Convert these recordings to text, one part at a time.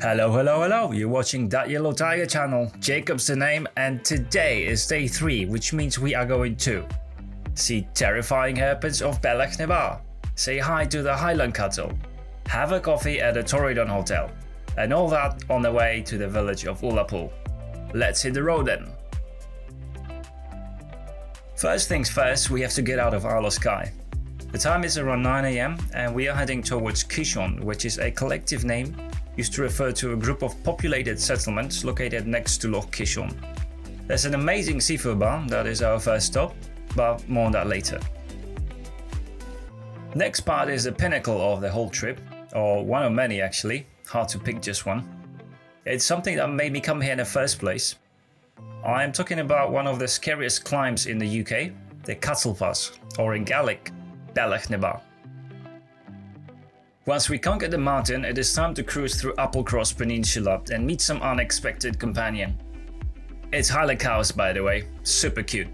Hello, you're watching That Yellow Tiger channel, Jacob's the name, and today is day 3, which means we are going to see terrifying hairpins of Loch Maree, say hi to the Highland Cattle, have a coffee at the Torridon Hotel, and all that on the way to the village of Ullapool. Let's hit the road then. First things first, we have to get out of Isle of Skye. The time is around 9 AM and we are heading towards Kishorn, which is a collective name used to refer to a group of populated settlements located next to Loch Kishorn. There's an amazing seafood bar that is our first stop, but more on that later. Next part is the pinnacle of the whole trip, or one of many actually, hard to pick just one. It's something that made me come here in the first place. I am talking about one of the scariest climbs in the UK, the Castle Pass, or in Gaelic, Loch Maree. Once we conquer the mountain, it is time to cruise through Applecross Peninsula and meet some unexpected companion. It's Highland cows, by the way, super cute.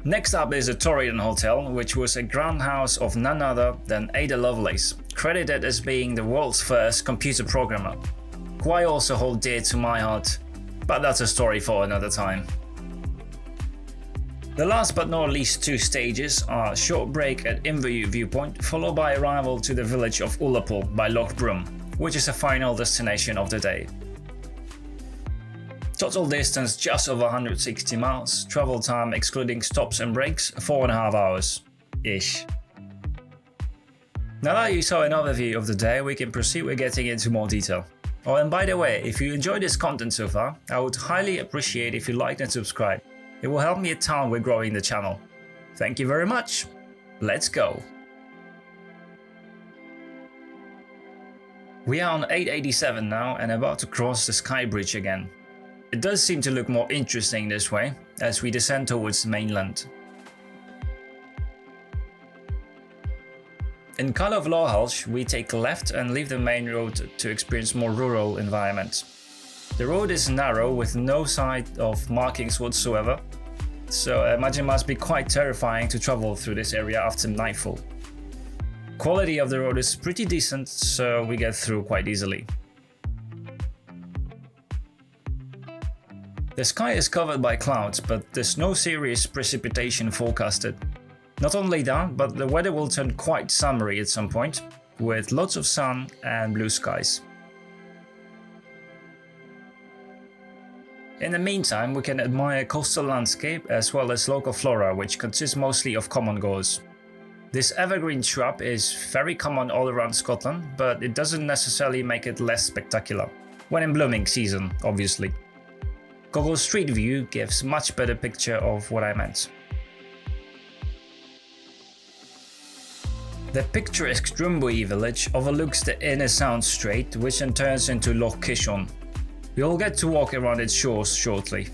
Next up is the Torridon Hotel, which was a grand house of none other than Ada Lovelace, credited as being the world's first computer programmer, who I also hold dear to my heart, but that's a story for another time. The last but not least two stages are a short break at Inverview Viewpoint, followed by arrival to the village of Ullapool by Loch Broom, which is the final destination of the day. Total distance just over 160 miles, travel time excluding stops and breaks 4.5 hours-ish. Now that you saw an overview of the day, we can proceed with getting into more detail. Oh, and by the way, if you enjoyed this content so far, I would highly appreciate if you liked and subscribe. It will help me a ton with growing the channel. Thank you very much. Let's go. We are on 887 now and about to cross the Skye Bridge again. It does seem to look more interesting this way as we descend towards the mainland. In Carl of Lawhalsh, we take left and leave the main road to experience more rural environment. The road is narrow with no sign of markings whatsoever, so I imagine it must be quite terrifying to travel through this area after nightfall. Quality of the road is pretty decent, so we get through quite easily. The sky is covered by clouds, but there's no serious precipitation forecasted. Not only that, but the weather will turn quite summery at some point, with lots of sun and blue skies. In the meantime, we can admire coastal landscape as well as local flora, which consists mostly of common gorse. This evergreen shrub is very common all around Scotland, but it doesn't necessarily make it less spectacular, when in blooming season, obviously. Google Street View gives much better picture of what I meant. The picturesque Gruinard village overlooks the inner Sound Strait, which then turns into Loch Kishorn. We will get to walk around its shores shortly.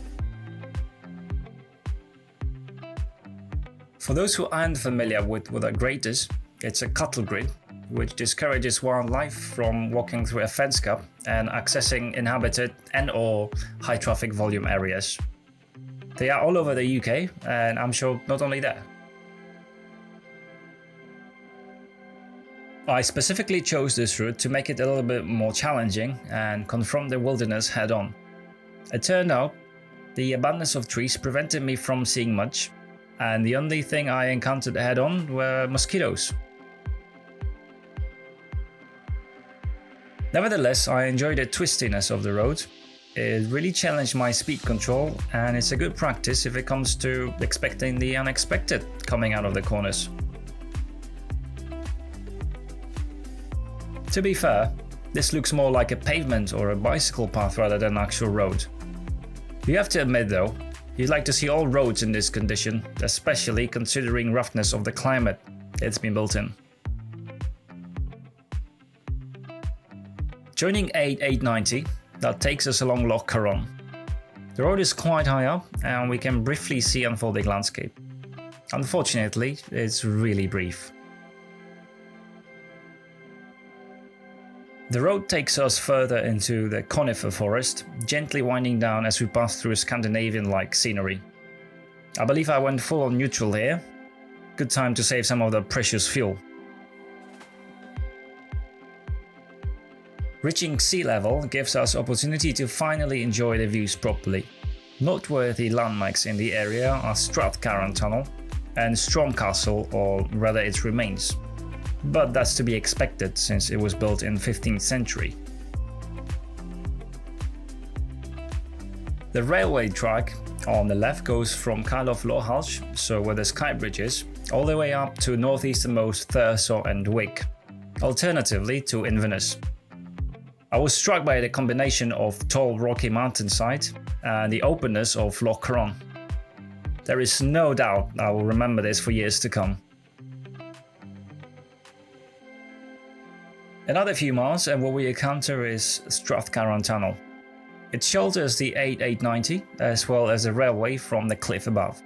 For those who aren't familiar with what a grate is, it's a cattle grid, which discourages wildlife from walking through a fence gap and accessing inhabited and/or high traffic volume areas. They are all over the UK, and I'm sure not only there. I specifically chose this route to make it a little bit more challenging and confront the wilderness head on. It turned out the abundance of trees prevented me from seeing much, and the only thing I encountered head on were mosquitoes. Nevertheless, I enjoyed the twistiness of the road. It really challenged my speed control, and it's a good practice if it comes to expecting the unexpected coming out of the corners. To be fair, this looks more like a pavement or a bicycle path rather than an actual road. You have to admit though, you'd like to see all roads in this condition, especially considering roughness of the climate it's been built in. Joining 890, that takes us along Lochcarron. The road is quite high up and we can briefly see unfolding landscape. Unfortunately, it's really brief. The road takes us further into the conifer forest, gently winding down as we pass through Scandinavian-like scenery. I believe I went full on neutral here. Good time to save some of the precious fuel. Reaching sea level gives us opportunity to finally enjoy the views properly. Noteworthy landmarks in the area are Strathcarron Tunnel and Strome Castle, or rather its remains. But that's to be expected since it was built in 15th century. The railway track on the left goes from kind of Loch, so where the Skye Bridge is, all the way up to northeasternmost Thurso and Wick, alternatively to Inverness. I was struck by the combination of tall rocky mountainside and the openness of Lochcarron. There is no doubt I will remember this for years to come. Another few miles and what we encounter is Strathcarron Tunnel. It shelters the 8890 as well as a railway from the cliff above.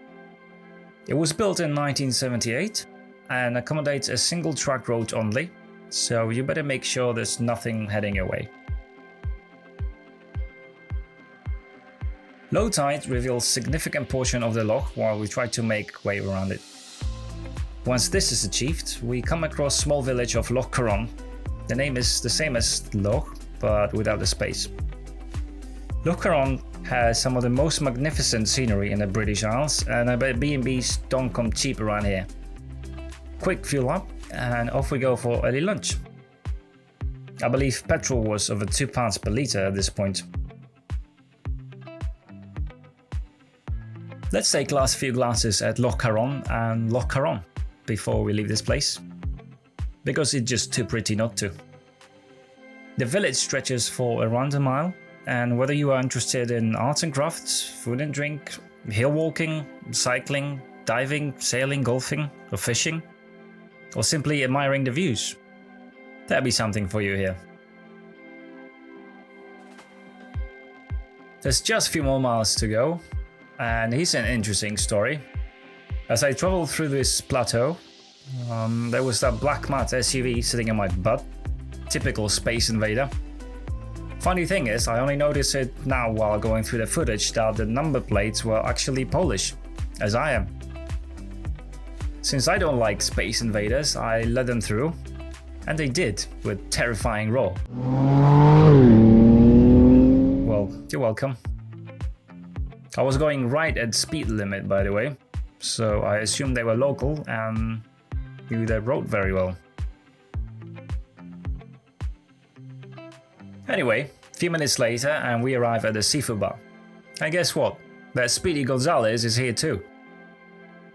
It was built in 1978 and accommodates a single track road only, so you better make sure there's nothing heading your way. Low tide reveals significant portion of the loch while we try to make way around it. Once this is achieved, we come across small village of Lochcarron. The name is the same as Loch, but without the space. Lochcarron has some of the most magnificent scenery in the British Isles, and I bet B&Bs don't come cheap around here. Quick fuel up, and off we go for early lunch. I believe petrol was over £2 per litre at this point. Let's take last few glasses at Lochcarron and Lochcarron before we leave this place, because it's just too pretty not to. The village stretches for around a mile, and whether you are interested in arts and crafts, food and drink, hill walking, cycling, diving, sailing, golfing, or fishing, or simply admiring the views, there'll be something for you here. There's just a few more miles to go, and here's an interesting story. As I traveled through this plateau, there was that black mat SUV sitting on my butt, typical Space Invader. Funny thing is, I only noticed it now while going through the footage that the number plates were actually Polish, as I am. Since I don't like Space Invaders, I let them through, and they did, with terrifying roar. Well, you're welcome. I was going right at speed limit, by the way, so I assumed they were local and knew the road very well. Anyway, a few minutes later and we arrive at the seafood bar. And guess what? That Speedy Gonzalez is here too.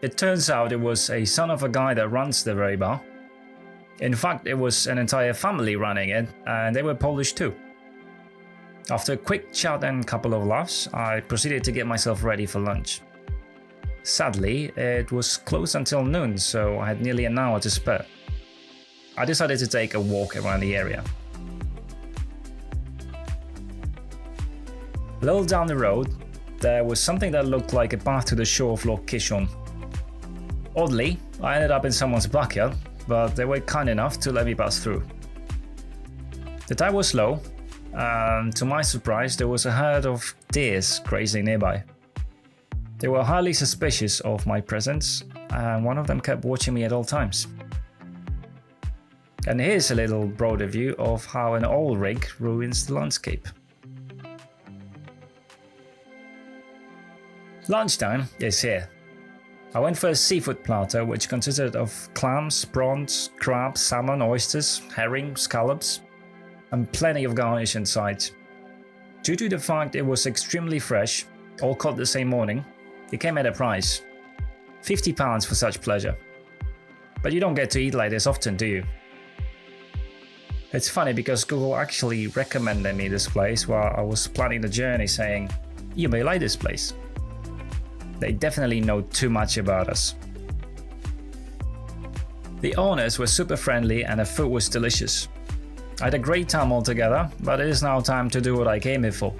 It turns out it was a son of a guy that runs the very bar. In fact, it was an entire family running it, and they were Polish too. After a quick chat and a couple of laughs, I proceeded to get myself ready for lunch. Sadly, it was closed until noon, so I had nearly an hour to spare. I decided to take a walk around the area. A little down the road, there was something that looked like a path to the shore of Loch Kishorn. Oddly, I ended up in someone's backyard, but they were kind enough to let me pass through. The tide was low, and to my surprise there was a herd of deers grazing nearby. They were highly suspicious of my presence, and one of them kept watching me at all times. And here's a little broader view of how an oil rig ruins the landscape. Lunchtime is here. I went for a seafood platter which consisted of clams, prawns, crabs, salmon, oysters, herring, scallops, and plenty of garnish inside. Due to the fact it was extremely fresh, all caught the same morning, it came at a price. £50 for such pleasure. But you don't get to eat like this often, do you? It's funny because Google actually recommended me this place while I was planning the journey, saying, "You may like this place." They definitely know too much about us. The owners were super friendly and the food was delicious. I had a great time altogether, but it is now time to do what I came here for.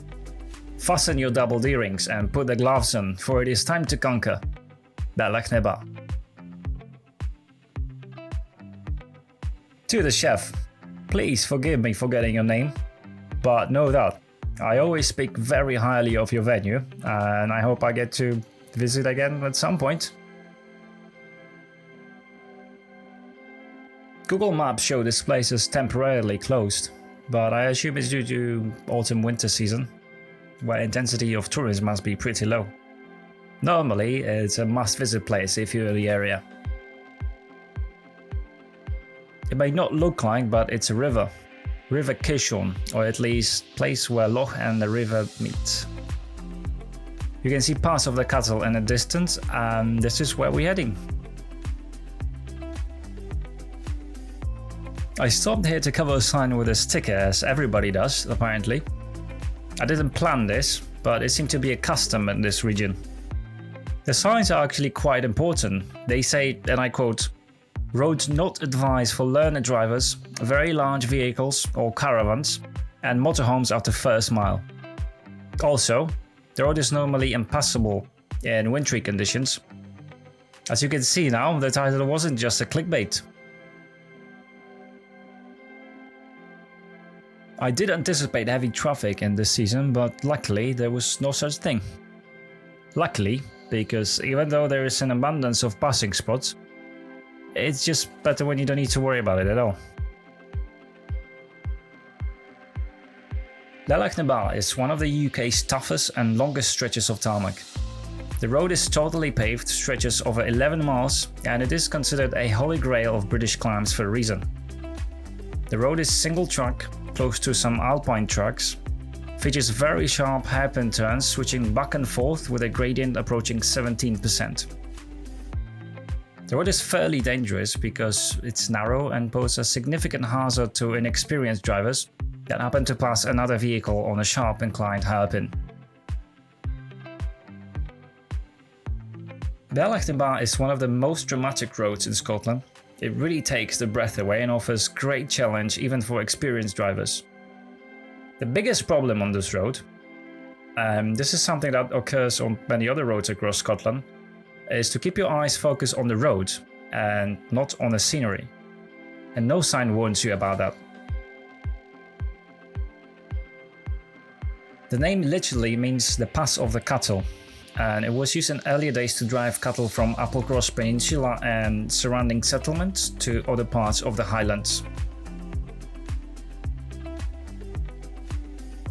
Fasten your double earrings and put the gloves on, for it is time to conquer Bealach na Baa. To the chef, please forgive me for getting your name, but know that I always speak very highly of your venue, and I hope I get to visit again at some point. Google Maps show this place is temporarily closed, but I assume it's due to autumn-winter season, where intensity of tourism must be pretty low. Normally, it's a must-visit place if you're in the area. It may not look like, but it's a river. River Kishorn, or at least place where loch and the river meet. You can see parts of the castle in the distance, and this is where we're heading. I stopped here to cover a sign with a sticker, as everybody does, apparently. I didn't plan this, but it seemed to be a custom in this region. The signs are actually quite important. They say, and I quote, "Roads not advised for learner drivers, very large vehicles or caravans, and motorhomes after first mile." Also, the road is normally impassable in wintry conditions. As you can see now, the title wasn't just a clickbait. I did anticipate heavy traffic in this season, but luckily there was no such thing. Luckily, because even though there is an abundance of passing spots, it's just better when you don't need to worry about it at all. Loch Maree is one of the UK's toughest and longest stretches of tarmac. The road is totally paved, stretches over 11 miles, and it is considered a holy grail of British climbs for a reason. The road is single track, close to some alpine tracks, features very sharp hairpin turns switching back and forth with a gradient approaching 17%. The road is fairly dangerous because it's narrow and poses a significant hazard to inexperienced drivers that happen to pass another vehicle on a sharp inclined hairpin. Loch Maree is one of the most dramatic roads in Scotland. It really takes the breath away and offers great challenge even for experienced drivers. The biggest problem on this road, this is something that occurs on many other roads across Scotland, is to keep your eyes focused on the road and not on the scenery. And no sign warns you about that. The name literally means the pass of the cattle, and it was used in earlier days to drive cattle from Applecross Peninsula and surrounding settlements to other parts of the Highlands.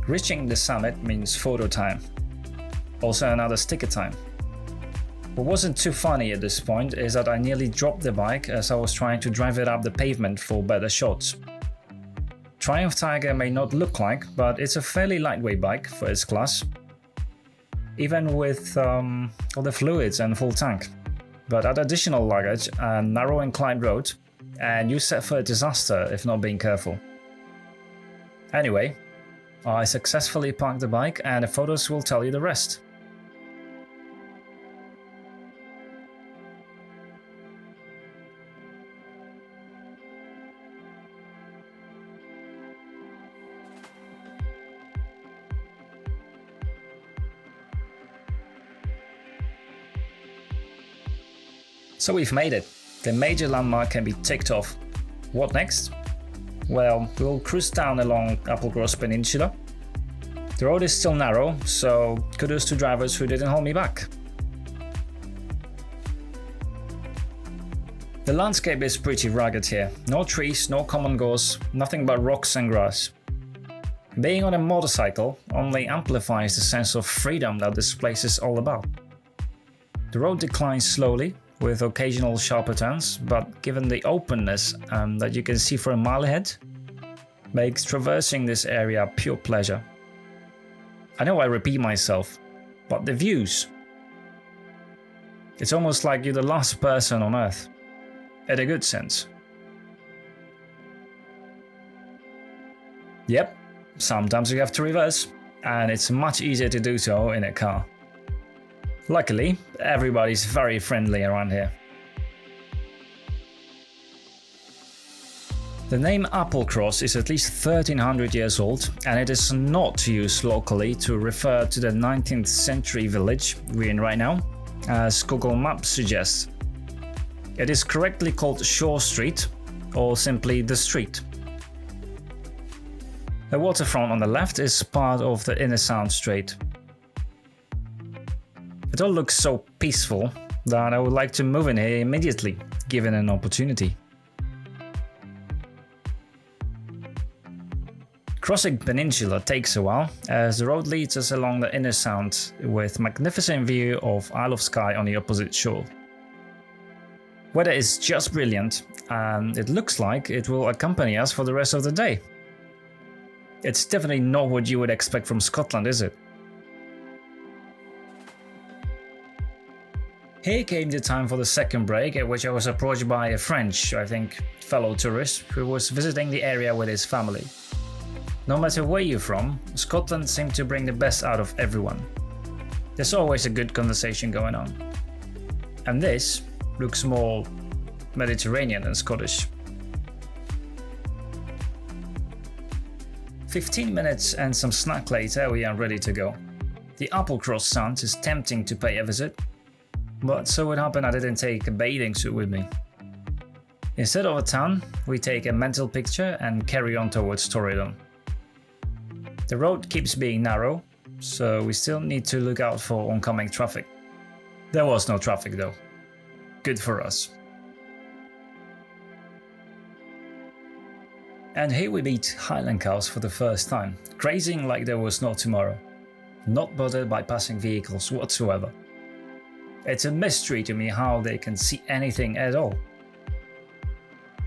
Reaching the summit means photo time, also another sticker time. What wasn't too funny at this point is that I nearly dropped the bike as I was trying to drive it up the pavement for better shots. Triumph Tiger may not look like, but it's a fairly lightweight bike for its class, even with all the fluids and full tank. But add additional luggage and narrow inclined road, and you're set for a disaster if not being careful. Anyway, I successfully parked the bike, and the photos will tell you the rest. So we've made it. The major landmark can be ticked off. What next? Well, we'll cruise down along Applecross Peninsula. The road is still narrow, so kudos to drivers who didn't hold me back. The landscape is pretty rugged here. No trees, no common gorse, nothing but rocks and grass. Being on a motorcycle only amplifies the sense of freedom that this place is all about. The road declines slowly, with occasional sharper turns, but given the openness that you can see for a mile ahead, makes traversing this area pure pleasure. I know I repeat myself, but the views. It's almost like you're the last person on Earth, in a good sense. Yep, sometimes you have to reverse, and it's much easier to do so in a car. Luckily, everybody's very friendly around here. The name Applecross is at least 1300 years old, and it is not used locally to refer to the 19th century village we're in right now, as Google Maps suggests. It is correctly called Shore Street, or simply the street. The waterfront on the left is part of the Inner Sound Strait. It all looks so peaceful that I would like to move in here immediately, given an opportunity. Crossing peninsula takes a while, as the road leads us along the inner sound with magnificent view of Isle of Skye on the opposite shore. Weather is just brilliant, and it looks like it will accompany us for the rest of the day. It's definitely not what you would expect from Scotland, is it? Here came the time for the second break, at which I was approached by a French, I think, fellow tourist who was visiting the area with his family. No matter where you're from, Scotland seems to bring the best out of everyone. There's always a good conversation going on. And this looks more Mediterranean than Scottish. 15 minutes and some snack later, we are ready to go. The Applecross Sands is tempting to pay a visit, but so it happened I didn't take a bathing suit with me. Instead of a tan, we take a mental picture and carry on towards Torridon. The road keeps being narrow, so we still need to look out for oncoming traffic. There was no traffic though. Good for us. And here we meet Highland cows for the first time, grazing like there was no tomorrow, not bothered by passing vehicles whatsoever. It's a mystery to me how they can see anything at all.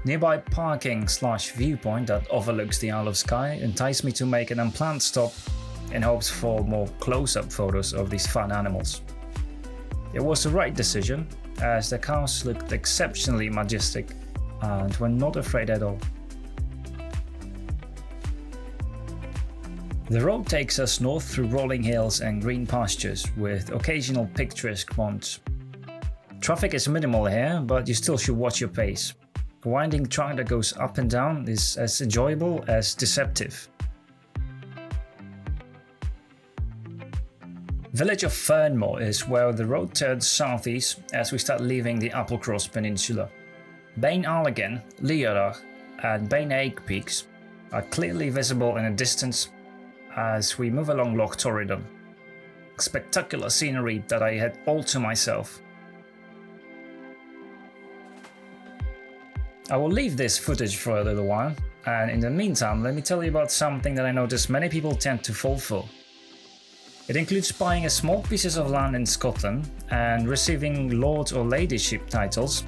Nearby parking/viewpoint that overlooks the Isle of Skye enticed me to make an unplanned stop in hopes for more close-up photos of these fun animals. It was the right decision, as the cows looked exceptionally majestic and were not afraid at all. The road takes us north through rolling hills and green pastures with occasional picturesque ponds. Traffic is minimal here, but you still should watch your pace. A winding track that goes up and down is as enjoyable as deceptive. Village of Fernmore is where the road turns southeast as we start leaving the Applecross Peninsula. Bain Alligan, Liarach and Bain Aig peaks are clearly visible in the distance as we move along Loch Torridon. Spectacular scenery that I had all to myself. I will leave this footage for a little while, and in the meantime let me tell you about something that I notice many people tend to fall for. It includes buying a small pieces of land in Scotland and receiving lord or ladyship titles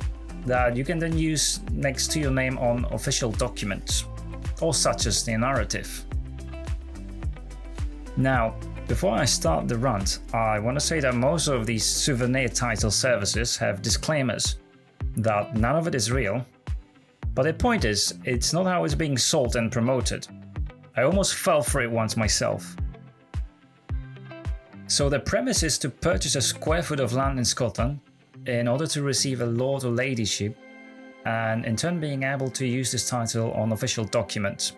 that you can then use next to your name on official documents, or such as the narrative. Now, before I start the rant, I want to say that most of these souvenir title services have disclaimers that none of it is real, but the point is, it's not how it's being sold and promoted. I almost fell for it once myself. So the premise is to purchase a square foot of land in Scotland in order to receive a lord or ladyship, and in turn being able to use this title on official documents.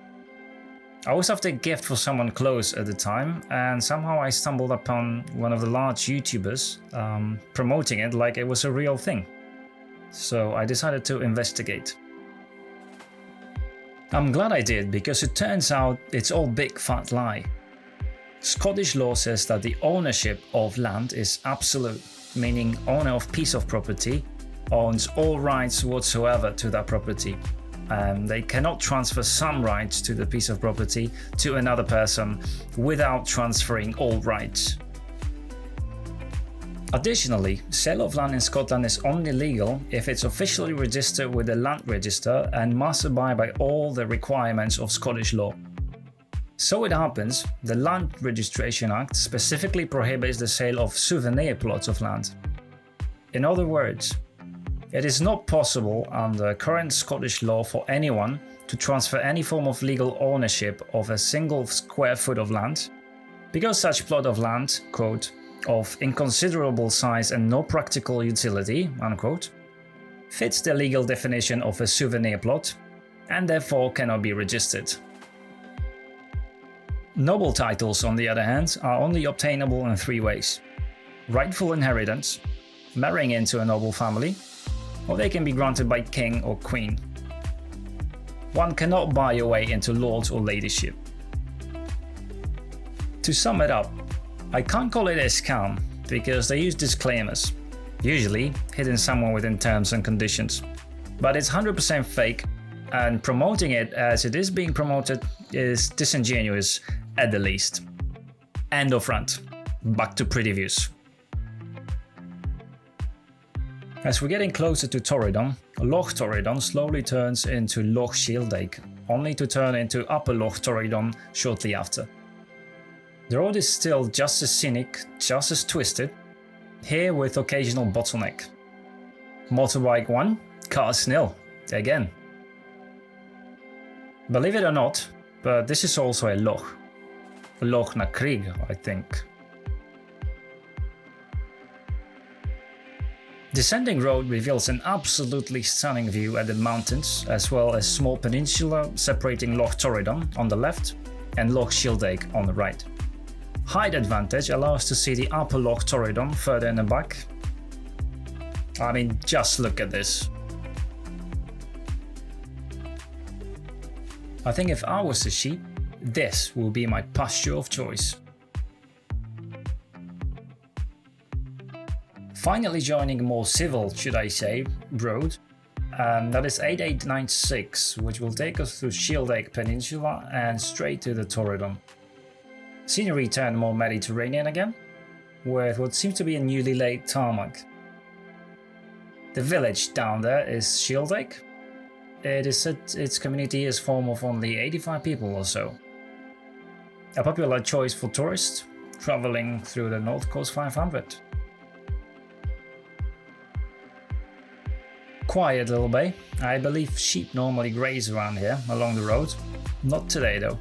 I was after a gift for someone close at the time, and somehow I stumbled upon one of the large YouTubers promoting it like it was a real thing. So I decided to investigate. I'm glad I did, because it turns out it's all big fat lie. Scottish law says that the ownership of land is absolute, meaning owner of piece of property owns all rights whatsoever to that property. They cannot transfer some rights to the piece of property to another person without transferring all rights. Additionally, sale of land in Scotland is only legal if it's officially registered with the Land Register and must abide by all the requirements of Scottish law. So it happens, the Land Registration Act specifically prohibits the sale of souvenir plots of land. In other words, it is not possible under current Scottish law for anyone to transfer any form of legal ownership of a single square foot of land, because such plot of land, quote, of inconsiderable size and no practical utility, unquote, fits the legal definition of a souvenir plot and therefore cannot be registered. Noble titles, on the other hand, are only obtainable in three ways: rightful inheritance, marrying into a noble family, or they can be granted by king or queen. One cannot buy your way into lord or ladyship. To sum it up, I can't call it a scam because they use disclaimers, usually hidden somewhere within terms and conditions, but it's 100% fake and promoting it as it is being promoted is disingenuous at the least. End of rant. Back to pretty views. As we're getting closer to Torridon, Loch Torridon slowly turns into Loch Shieldaig, only to turn into Upper Loch Torridon shortly after. The road is still just as scenic, just as twisted, here with occasional bottleneck. Motorbike 1, cars nil, again. Believe it or not, but this is also a loch. Loch Maree, I think. Descending road reveals an absolutely stunning view at the mountains, as well as small peninsula separating Loch Torridon on the left and Loch Shieldaig on the right. Height advantage allows to see the upper Loch Torridon further in the back. I mean, just look at this. I think if I was a sheep, this will be my pasture of choice. Finally joining a more civil, should I say, road, that is 8896, which will take us through Shieldaig Peninsula and straight to the Torridon. Scenery turned more Mediterranean again, with what seems to be a newly laid tarmac. The village down there is Shieldaig. It is said its community is formed of only 85 people or so. A popular choice for tourists traveling through the North Coast 500. Quiet little bay. I believe sheep normally graze around here along the road. Not today though.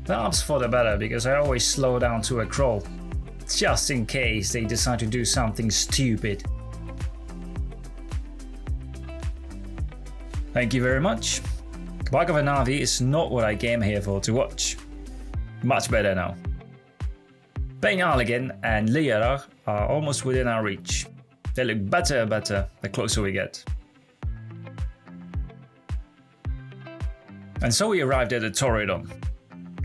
Perhaps for the better, because I always slow down to a crawl, just in case they decide to do something stupid. Thank you very much. The back of an RV is not what I came here for to watch. Much better now. Beinn Alligin and Liarach are almost within our reach. They look better and better the closer we get. And so we arrived at the Torridon.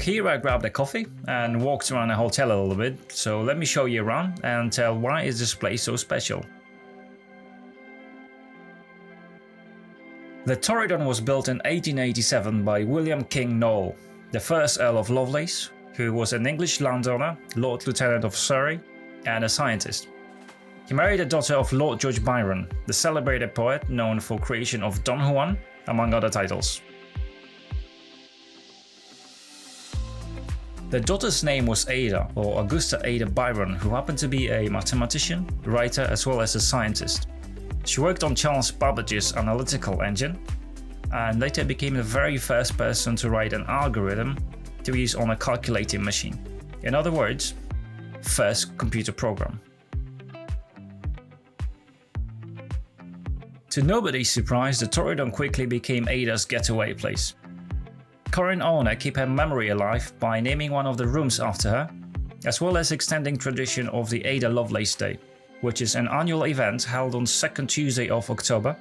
Here I grabbed a coffee and walked around the hotel a little bit, so let me show you around and tell why is this place so special. The Torridon was built in 1887 by William King Noel, the first Earl of Lovelace, who was an English landowner, Lord Lieutenant of Surrey, and a scientist. He married a daughter of Lord George Byron, the celebrated poet known for creation of Don Juan, among other titles. The daughter's name was Ada, or Augusta Ada Byron, who happened to be a mathematician, writer, as well as a scientist. She worked on Charles Babbage's analytical engine, and later became the very first person to write an algorithm to use on a calculating machine. In other words, first computer program. To nobody's surprise, the Torridon quickly became Ada's getaway place. Current owner kept her memory alive by naming one of the rooms after her, as well as extending tradition of the Ada Lovelace Day, which is an annual event held on second Tuesday of October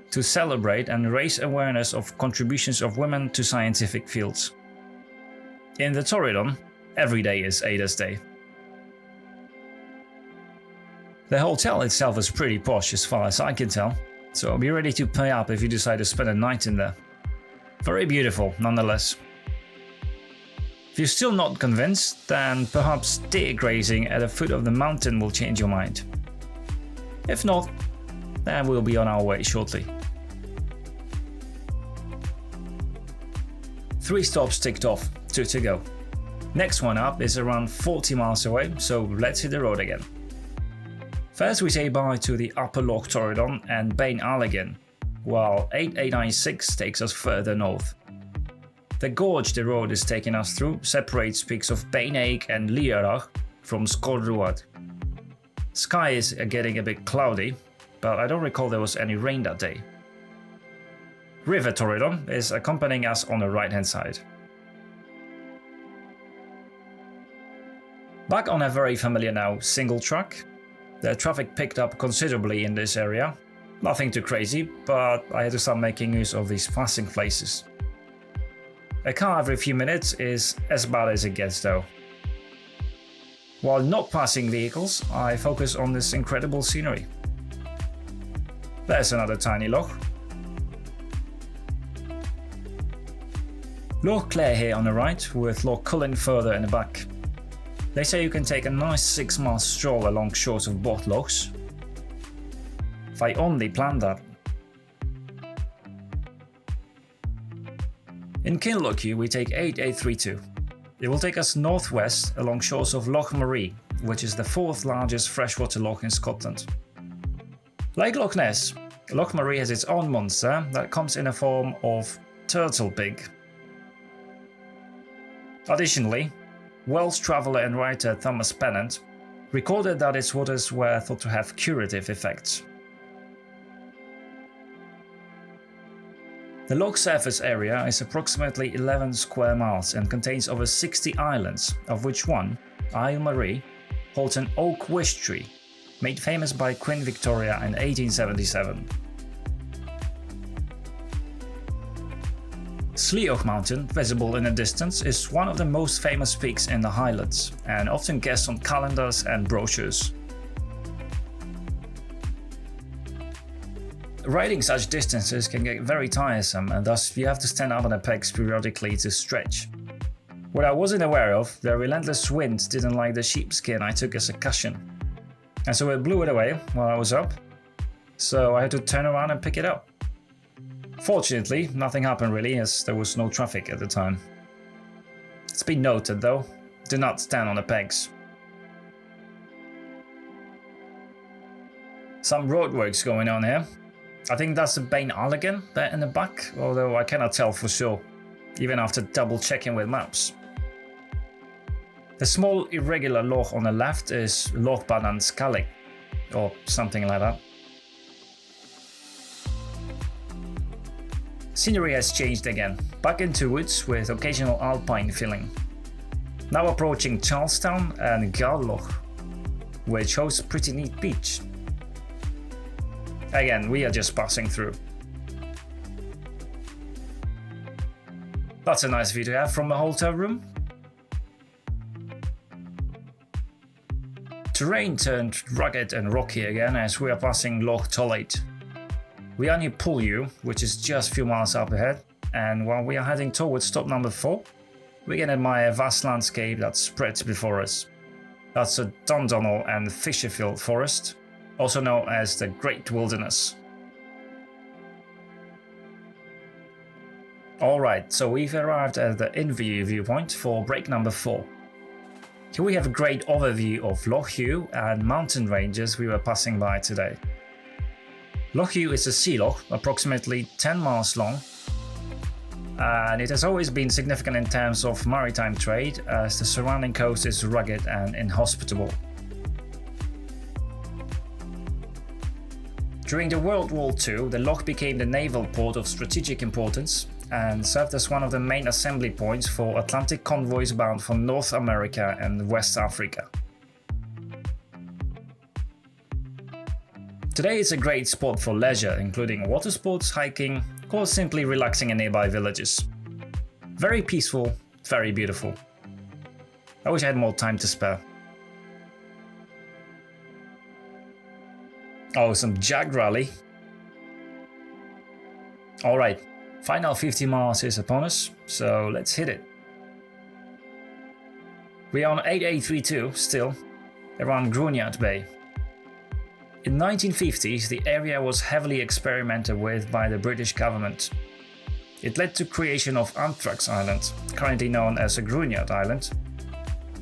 to celebrate and raise awareness of contributions of women to scientific fields. In the Torridon, every day is Ada's Day. The hotel itself is pretty posh as far as I can tell, so be ready to pay up if you decide to spend a night in there. Very beautiful nonetheless. If you're still not convinced, then perhaps deer grazing at the foot of the mountain will change your mind. If not, then we'll be on our way shortly. 3 stops ticked off, 2 to go. Next one up is around 40 miles away, so let's hit the road again. First we say bye to the Upper Loch Torridon and Beinn Alligin, while 8896 takes us further north. The gorge the road is taking us through separates peaks of Beinn Eig and Liarach from Skåruad. Sky is getting a bit cloudy, but I don't recall there was any rain that day. River Torridon is accompanying us on the right hand side. Back on a very familiar now single track. The traffic picked up considerably in this area. Nothing too crazy, but I had to start making use of these passing places. A car every few minutes is as bad as it gets though. While not passing vehicles, I focus on this incredible scenery. There's another tiny loch. Loch Clair here on the right, with Loch Cullen further in the back. They say you can take a nice 6-mile stroll along shores of both lochs. If I only planned that. In Loch Ewe we take 8832. It will take us northwest along shores of Loch Maree, which is the 4th largest freshwater loch in Scotland. Like Loch Ness, Loch Maree has its own monster that comes in a form of turtle pig. Additionally, Welsh traveller and writer Thomas Pennant recorded that its waters were thought to have curative effects. The loch surface area is approximately 11 square miles and contains over 60 islands, of which one, Isle Maree, holds an oak wish tree, made famous by Queen Victoria in 1877. Sleoch Mountain, visible in the distance, is one of the most famous peaks in the Highlands, and often guests on calendars and brochures. Riding such distances can get very tiresome, and thus you have to stand up on the pegs periodically to stretch. What I wasn't aware of, the relentless wind didn't like the sheepskin I took as a cushion, and so it blew it away while I was up, so I had to turn around and pick it up. Fortunately, nothing happened really, as there was no traffic at the time. It's been noted though, do not stand on the pegs. Some roadworks going on here. I think that's the Bain Alligan there in the back, although I cannot tell for sure, even after double checking with maps. The small irregular loch on the left is Loch Banan Scalig, or something like that. Scenery has changed again, back into woods with occasional alpine filling. Now approaching Charlestown and Garloch, which hosts a pretty neat beach. Again, we are just passing through. That's a nice view to have from a hotel room. Terrain turned rugged and rocky again as we are passing Loch Tollait. We are near Poole, which is just a few miles up ahead, and while we are heading towards stop number 4, we can admire a vast landscape that spreads before us. That's a Dundonald and Fisherfield forest, also known as the Great Wilderness. Alright, so we've arrived at the in-view viewpoint for break number 4. Here we have a great overview of Loch Ewe and mountain ranges we were passing by today. Loch Ewe is a sea loch, approximately 10 miles long, and it has always been significant in terms of maritime trade as the surrounding coast is rugged and inhospitable. During the World War II, the loch became the naval port of strategic importance and served as one of the main assembly points for Atlantic convoys bound for North America and West Africa. Today it's a great spot for leisure, including water sports, hiking, or simply relaxing in nearby villages. Very peaceful, very beautiful. I wish I had more time to spare. Oh, some jag rally. Alright, final 50 miles is upon us, so let's hit it. We are on 8832 still, around Gruinard Bay. In the 1950s, the area was heavily experimented with by the British government. It led to creation of Anthrax Island, currently known as a Gruinard Island,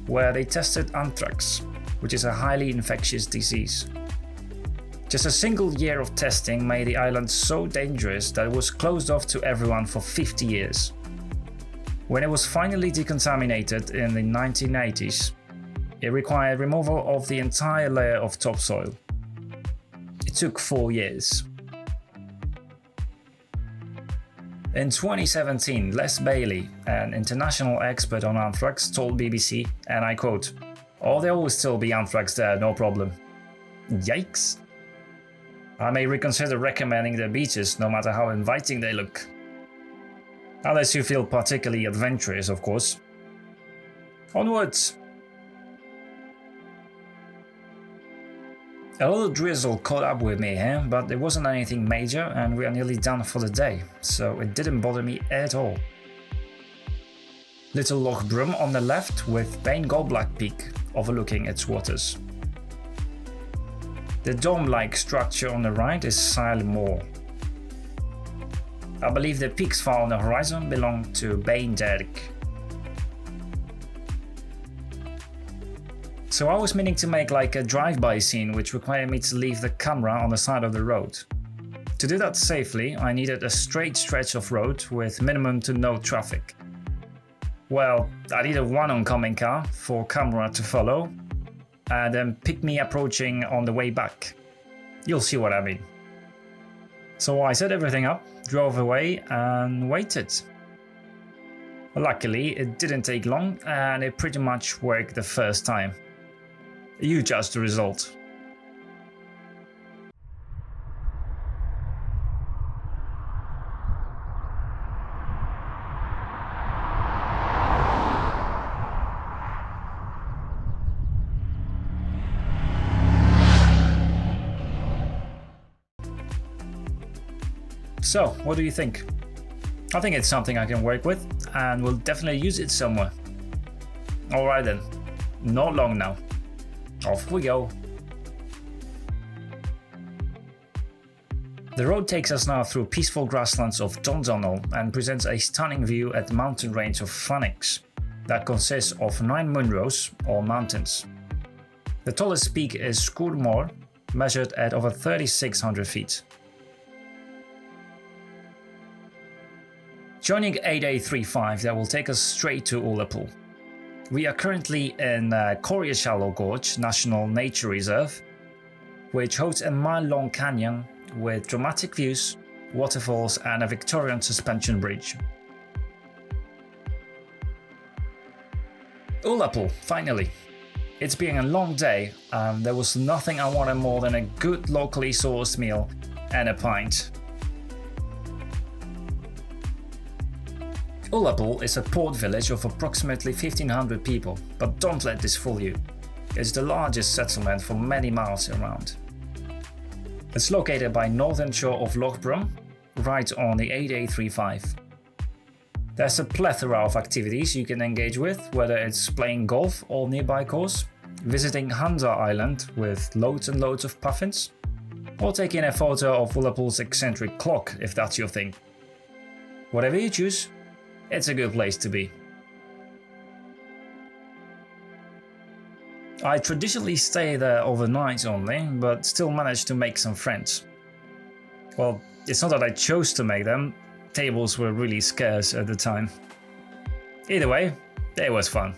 where they tested anthrax, which is a highly infectious disease. Just a single year of testing made the island so dangerous that it was closed off to everyone for 50 years. When it was finally decontaminated in the 1980s, it required removal of the entire layer of topsoil. It took 4 years. In 2017, Les Bailey, an international expert on anthrax, told BBC, and I quote, "Oh, there will still be anthrax there, no problem." Yikes. I may reconsider recommending the beaches, no matter how inviting they look. Unless you feel particularly adventurous, of course. Onwards! A little drizzle caught up with me here, but it wasn't anything major and we are nearly done for the day, so it didn't bother me at all. Little Loch Broom on the left with Bain Goldblack Peak overlooking its waters. The dome-like structure on the right is Sile Moor. I believe the peaks far on the horizon belong to Bain Derrick. So I was meaning to make like a drive-by scene which required me to leave the camera on the side of the road. To do that safely, I needed a straight stretch of road with minimum to no traffic. Well, I needed one oncoming car for camera to follow, and then pick me approaching on the way back. You'll see what I mean. So I set everything up, drove away and waited. Luckily, it didn't take long and it pretty much worked the first time. You judge the result. So, what do you think? I think it's something I can work with and will definitely use it somewhere. Alright then, not long now. Off we go. The road takes us now through peaceful grasslands of Dundonald and presents a stunning view at the mountain range of Fanix that consists of 9 Munros, or mountains. The tallest peak is Skye Bridge, measured at over 3,600 feet. Joining 8835 that will take us straight to Ullapool. We are currently in Corriashallow Gorge National Nature Reserve, which hosts a mile-long canyon with dramatic views, waterfalls and a Victorian suspension bridge. Ullapool, finally! It's been a long day and there was nothing I wanted more than a good locally sourced meal and a pint. Ullapool is a port village of approximately 1,500 people, but don't let this fool you. It's the largest settlement for many miles around. It's located by northern shore of Loch Broom, right on the 8835. There's a plethora of activities you can engage with, whether it's playing golf or nearby course, visiting Hunza Island with loads and loads of puffins, or taking a photo of Ullapool's eccentric clock if that's your thing. Whatever you choose, it's a good place to be. I traditionally stay there overnight only, but still managed to make some friends. Well, it's not that I chose to make them, tables were really scarce at the time. Either way, it was fun.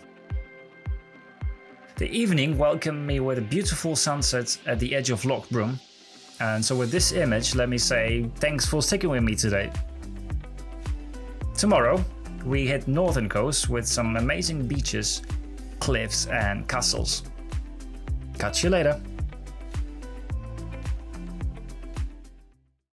The evening welcomed me with a beautiful sunset at the edge of Loch Broom, and so with this image let me say thanks for sticking with me today. Tomorrow, we hit northern coast with some amazing beaches, cliffs and castles. Catch you later.